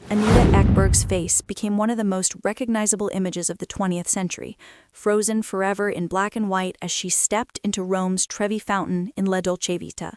Anita Ekberg's face became one of the most recognizable images of the 20th century, frozen forever in black and white as she stepped into Rome's Trevi Fountain in La Dolce Vita.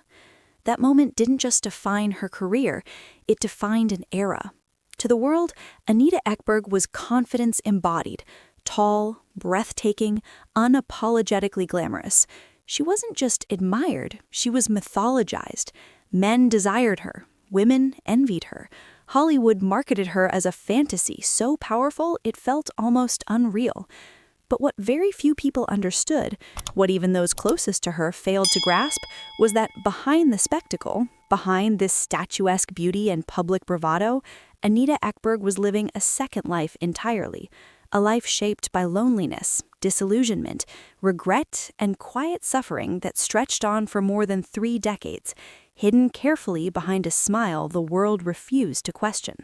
That moment didn't just define her career, it defined an era. To the world, Anita Ekberg was confidence embodied, tall, breathtaking, unapologetically glamorous. She wasn't just admired, she was mythologized. Men desired her, women envied her. Hollywood marketed her as a fantasy so powerful it felt almost unreal. But what very few people understood, what even those closest to her failed to grasp, was that behind the spectacle, behind this statuesque beauty and public bravado, Anita Ekberg was living a second life entirely, a life shaped by loneliness, disillusionment, regret, and quiet suffering that stretched on for more than 3 decades, hidden carefully behind a smile the world refused to question.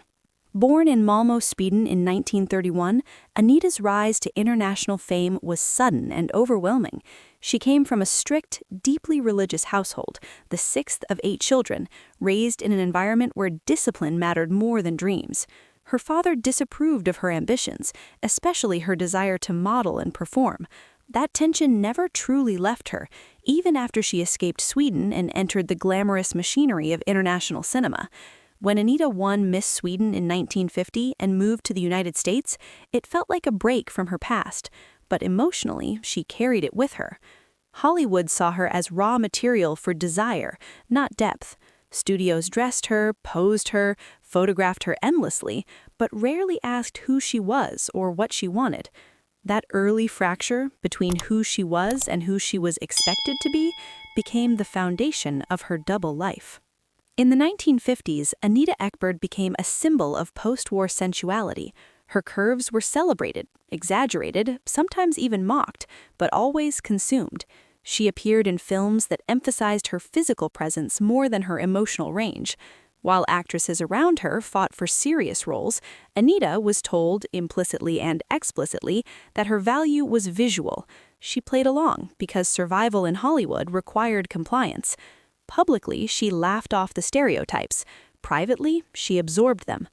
Born in Malmö, Sweden in 1931, Anita's rise to international fame was sudden and overwhelming. She came from a strict, deeply religious household, the 6th of 8 children, raised in an environment where discipline mattered more than dreams. Her father disapproved of her ambitions, especially her desire to model and perform. That tension never truly left her, even after she escaped Sweden and entered the glamorous machinery of international cinema. When Anita won Miss Sweden in 1950 and moved to the United States, it felt like a break from her past, but emotionally, she carried it with her. Hollywood saw her as raw material for desire, not depth. Studios dressed her, posed her, photographed her endlessly, but rarely asked who she was or what she wanted. That early fracture between who she was and who she was expected to be became the foundation of her double life. In the 1950s, Anita Ekberg became a symbol of post-war sensuality. Her curves were celebrated, exaggerated, sometimes even mocked, but always consumed. She appeared in films that emphasized her physical presence more than her emotional range. While actresses around her fought for serious roles, Anita was told, implicitly and explicitly, that her value was visual. She played along because survival in Hollywood required compliance. Publicly, she laughed off the stereotypes. Privately, she absorbed them.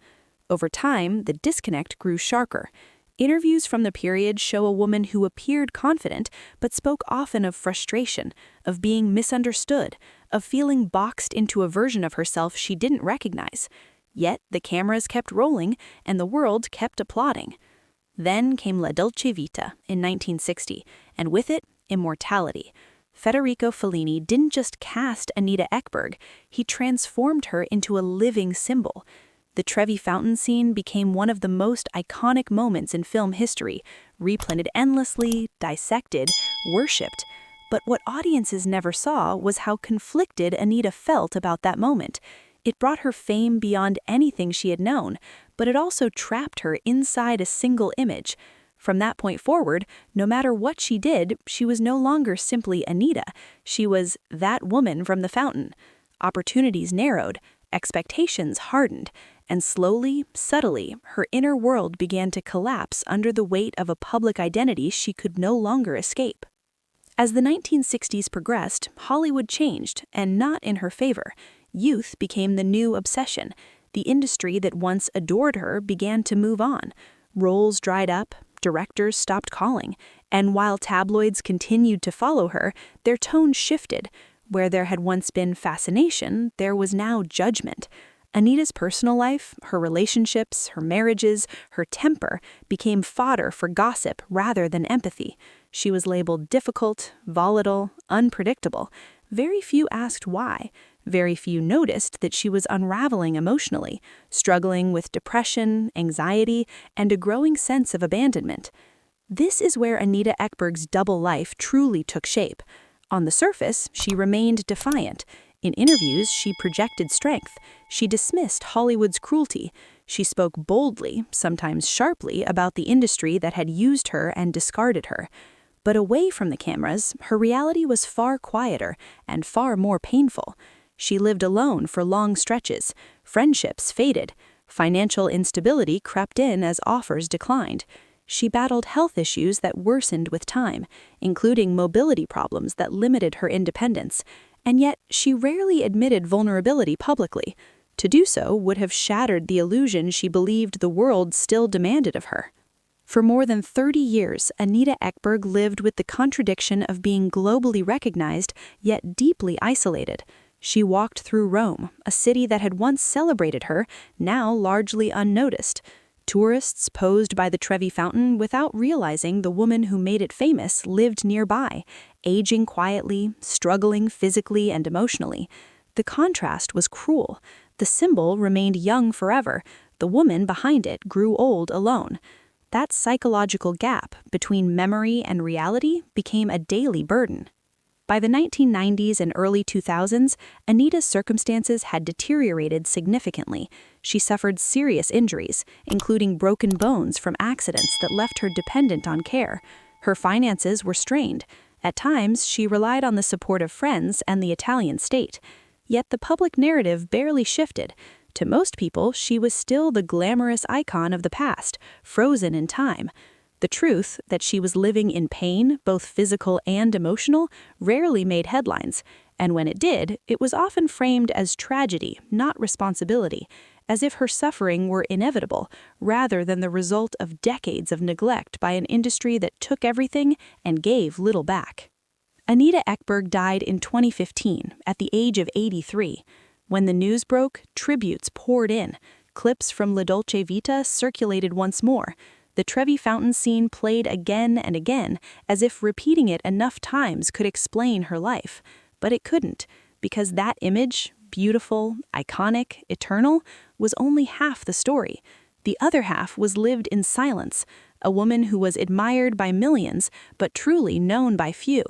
Over time, the disconnect grew sharper. Interviews from the period show a woman who appeared confident but spoke often of frustration, of being misunderstood, of feeling boxed into a version of herself she didn't recognize. Yet the cameras kept rolling and the world kept applauding. Then came La Dolce Vita in 1960, and with it, immortality. Federico Fellini didn't just cast Anita Ekberg, he transformed her into a living symbol. The Trevi Fountain scene became one of the most iconic moments in film history, replayed endlessly, dissected, worshipped. But what audiences never saw was how conflicted Anita felt about that moment. It brought her fame beyond anything she had known, but it also trapped her inside a single image. From that point forward, no matter what she did, she was no longer simply Anita. She was that woman from the fountain. Opportunities narrowed, expectations hardened, and slowly, subtly, her inner world began to collapse under the weight of a public identity she could no longer escape. As the 1960s progressed, Hollywood changed, and not in her favor. Youth became the new obsession. The industry that once adored her began to move on. Roles dried up, directors stopped calling, and while tabloids continued to follow her, their tone shifted. Where there had once been fascination, there was now judgment. Anita's personal life, her relationships, her marriages, her temper became fodder for gossip rather than empathy. She was labeled difficult, volatile, unpredictable. Very few asked why. Very few noticed that she was unraveling emotionally, struggling with depression, anxiety, and a growing sense of abandonment. This is where Anita Ekberg's double life truly took shape. On the surface, she remained defiant. In interviews, she projected strength. She dismissed Hollywood's cruelty. She spoke boldly, sometimes sharply, about the industry that had used her and discarded her. But away from the cameras, her reality was far quieter and far more painful. She lived alone for long stretches. Friendships faded. Financial instability crept in as offers declined. She battled health issues that worsened with time, including mobility problems that limited her independence. And yet, she rarely admitted vulnerability publicly. To do so would have shattered the illusion she believed the world still demanded of her. For more than 30 years, Anita Ekberg lived with the contradiction of being globally recognized, yet deeply isolated. She walked through Rome, a city that had once celebrated her, now largely unnoticed. Tourists posed by the Trevi Fountain without realizing the woman who made it famous lived nearby, aging quietly, struggling physically and emotionally. The contrast was cruel. The symbol remained young forever. The woman behind it grew old alone. That psychological gap between memory and reality became a daily burden. By the 1990s and early 2000s, Anita's circumstances had deteriorated significantly. She suffered serious injuries, including broken bones from accidents that left her dependent on care. Her finances were strained. At times, she relied on the support of friends and the Italian state. Yet the public narrative barely shifted. To most people, she was still the glamorous icon of the past, frozen in time. The truth that she was living in pain, both physical and emotional, rarely made headlines, and when it did, it was often framed as tragedy, not responsibility, as if her suffering were inevitable, rather than the result of decades of neglect by an industry that took everything and gave little back. Anita Ekberg died in 2015, at the age of 83. When the news broke, tributes poured in. Clips from La Dolce Vita circulated once more. The Trevi Fountain scene played again and again, as if repeating it enough times could explain her life. But it couldn't, because that image, beautiful, iconic, eternal, was only half the story. The other half was lived in silence, a woman who was admired by millions, but truly known by few.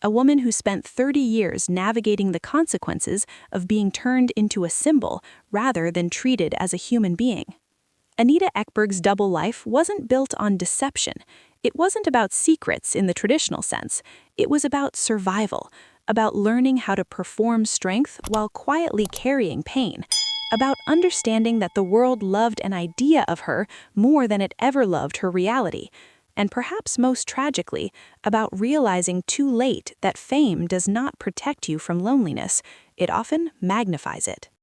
A woman who spent 30 years navigating the consequences of being turned into a symbol rather than treated as a human being. Anita Ekberg's double life wasn't built on deception. It wasn't about secrets in the traditional sense. It was about survival, about learning how to perform strength while quietly carrying pain, about understanding that the world loved an idea of her more than it ever loved her reality. And perhaps most tragically, about realizing too late that fame does not protect you from loneliness, it often magnifies it.